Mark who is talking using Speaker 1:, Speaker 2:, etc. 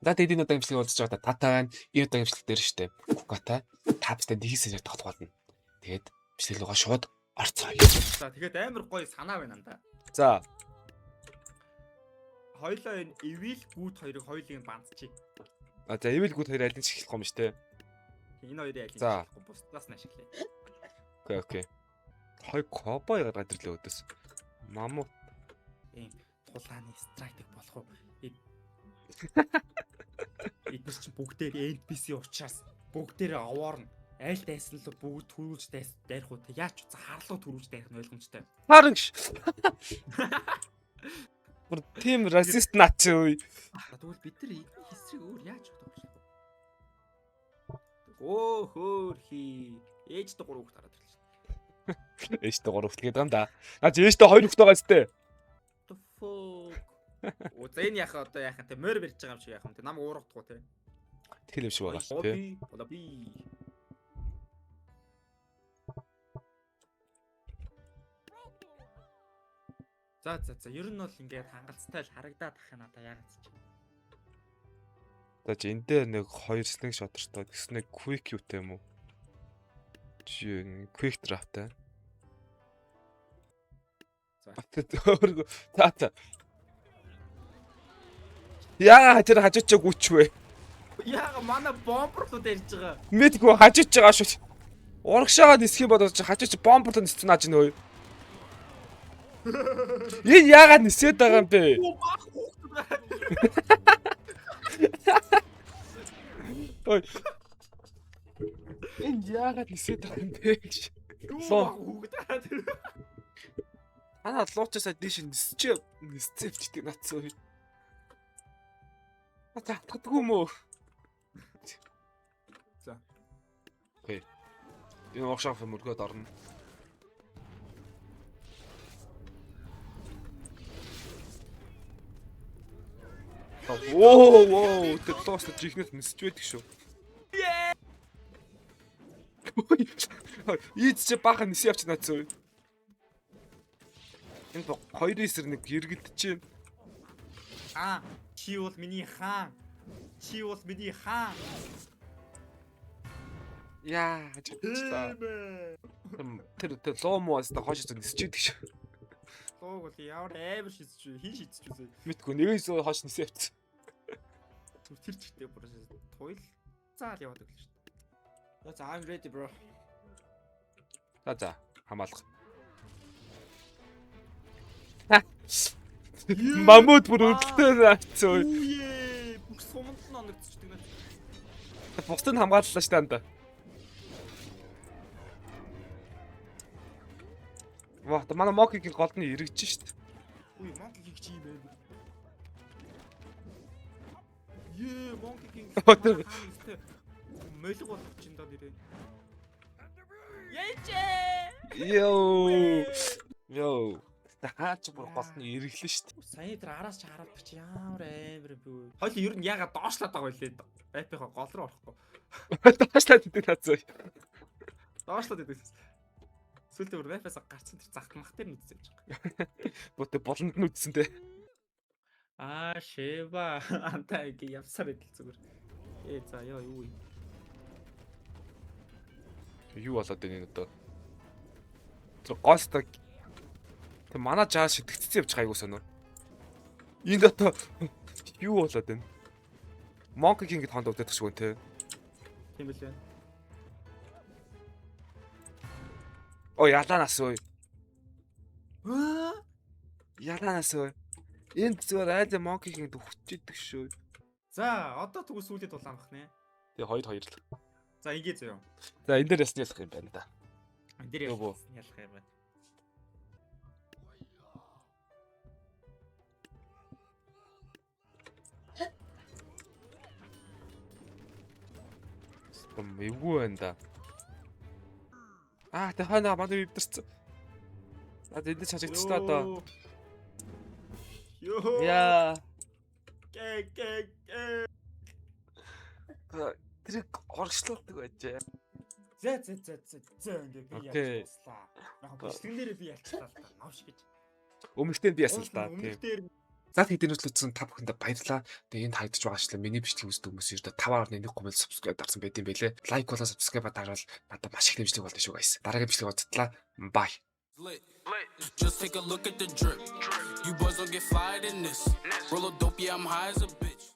Speaker 1: За тэгээд энэ удаагийн имчилгээ уулзж байгаа Тата байна. Энэ удаагийн имчилгээ дээр штэ. Куката тавтай нэгсээр тоглох болно. Тэгээд имчилгээ рүүгээ шууд орцгоё.
Speaker 2: За тэгээд амар гоё санаа байна анда.
Speaker 1: За.
Speaker 2: Хоёлоо энэ Evil Good хоёрыг хоёулыг бандчих.
Speaker 1: За Evil Good хоёр аль нь ашиглах юм штэ.
Speaker 2: Энэ хоёрыг аль нь
Speaker 1: За.
Speaker 2: ашиглахгүй бусдаас нь ашиглая.
Speaker 1: Окей. Хой кобой гараад ирлээ өдөөс. Маму
Speaker 2: Ийм тулааны стратеги болох уу? Эдгээр чинь бүгдээр NPC учраас бүгдээр аваарна. Аль дайсан л бүгд төрүүлж дайрах уу? Яач утса харлуу төрүүлж дайрах нь ойлгомжтой.
Speaker 1: харан ш. Бүр тим расист наач үе.
Speaker 2: Тэгвэл бид нар эдний хэсрийг өөр яаж бодох вэ? Оо хөөрхи. Ээжтэй 3 хүүхд хараад ирлээ.
Speaker 1: Ээжтэй 3 хүүхд гэдэг юм да. Ээжтэй 2 хүүхд байгаа зү.
Speaker 2: The fuck. Оо за энэ яхаа одоо яхаа те морь барьж байгаа юм шиг яхаа те нам уургадгүй те.
Speaker 1: Тэгэл юм шиг байгаа шүү тий.
Speaker 2: Бола би. За ер нь бол ингээд хангалттай л харагдаад ах юм надаа яагаад ч.
Speaker 1: За чи энэ дээр нэг 2 sling shotterтой гэсэн нэг quick юу-тэй юм уу? Чи quick draft-тай.
Speaker 2: За.
Speaker 1: Тата. Яа тэр хажуучаа гүчвэ.
Speaker 2: Яага манай бомберлууд ярьж байгаа.
Speaker 1: Мэдгүй хажууч байгаа шүү. Урагшаага нисэх юм бодож хажууч бомберлоо нисэх нааж нөө. Энэ яагаад нисээд байгаа юм бэ? Ой. Энэ яагаад нисээд байгаа юм бэ гэж. Анаа луучаасаа дээш нисцээвчдэг нацсан уу. Татдаггүй мөө.
Speaker 2: За.
Speaker 1: Окей. Энэ урагшаага мөргөөд орно. Оо, тэр тост жихнэс нисэж байдаг шүү. Ийд чи баахан нисэн явч наацсан. Энэ 2-9-1 эргэлдэж байна.
Speaker 2: Чи бол миний хаан. Чи бол миний хаан.
Speaker 1: Яа, чиглээ. Тэр лоо моос та хойш нисэж байдаг шүү.
Speaker 2: Лог бол ямар амар шийдэж хин шийдэж үзээ.
Speaker 1: Мэдгүй нэгээс хойш нисэн явцсан.
Speaker 2: Тэр чигтээ бүр туйл заал яваад өглөө шүү дээ. За I'm ready bro.
Speaker 1: За хамаалах. Мамут бүр өлтөө наацсан.
Speaker 2: Үе бүх суманд нь оногдчихдаг нэ.
Speaker 1: Бусдыг хамгааллаа шүү дээ. Ваа, манай Мокигийн голны эргэж шүү дээ.
Speaker 2: Үе Мокигийн чи юм байна. Мокигийн. Мөлөг болох чинь даа нэрээ. Йоо.
Speaker 1: Хаач бүр голны эргэлэн шүү дээ.
Speaker 2: Сая тэр араас ч хараадаг чи ямар амар бэ? Хойл ер нь ягаад доошлаад байгаа вэ? Апийнхаа гол руу орохгүй.
Speaker 1: Доошлаад идэв наацсан.
Speaker 2: Доошлоод идэв. Сүлдээ бүр апаас гарцсан тэр захмах тэр нүдсэн юм шиг.
Speaker 1: Бүтэ болонд нь үдсэн те.
Speaker 2: Шева антаа гээ явсаар идэл зүгээр. За ёо юу юм.
Speaker 1: Юу болоод байна энэ одоо? Тэр гостог тэг манай жаа шидэгцсэн явж гайгүй сонио. Энд одоо юу болоод байна? Монкигийн гэд хонд удаад ташгүй те.
Speaker 2: Тийм билээ.
Speaker 1: Оо ялаанаас ой. Ялаанаас ой. Энд зүгээр айд Монкигийн хүчтэйдэг шүү.
Speaker 2: За одоо тэгвэл сүүлд тулаамах нэ.
Speaker 1: Тэгээ 2-2 л.
Speaker 2: За ингээ зөө.
Speaker 1: За энэ дээр ясны ялах юм байна да.
Speaker 2: Энэ дээр ялах юм байна.
Speaker 1: Эвгүй байна да. Тэ хана манай өвдөрсөн. Энд чажигдчихлаа одоо.
Speaker 2: Йоо.
Speaker 1: Яа.
Speaker 2: Гэ.
Speaker 1: Тэр орчлуулдаг байжээ.
Speaker 2: За ингээ би ялцлаа. Яг бичлэгнээр би ялцлаа л та. Навш гэж.
Speaker 1: Өмнөдөө би ясан л да.
Speaker 2: Өмнөдөр
Speaker 1: За тэгээд энэ үзлээсэн та бүхэндээ баярлалаа. Тэгээд энд харагдаж байгаа шүү дээ. Миний бичлэг үздэг хүмүүс ердөө 5.1 subscribe дарсан байт юм байлээ. Лайк болоо subscribe дарвал надад маш их дэмжлэг болно шүү guys. Дараагийн бичлэг уулзтлаа. Bye.
Speaker 3: Just take a look at the drip. You boys don't get fired in this. Roll a dope, yeah, I'm high as a bitch.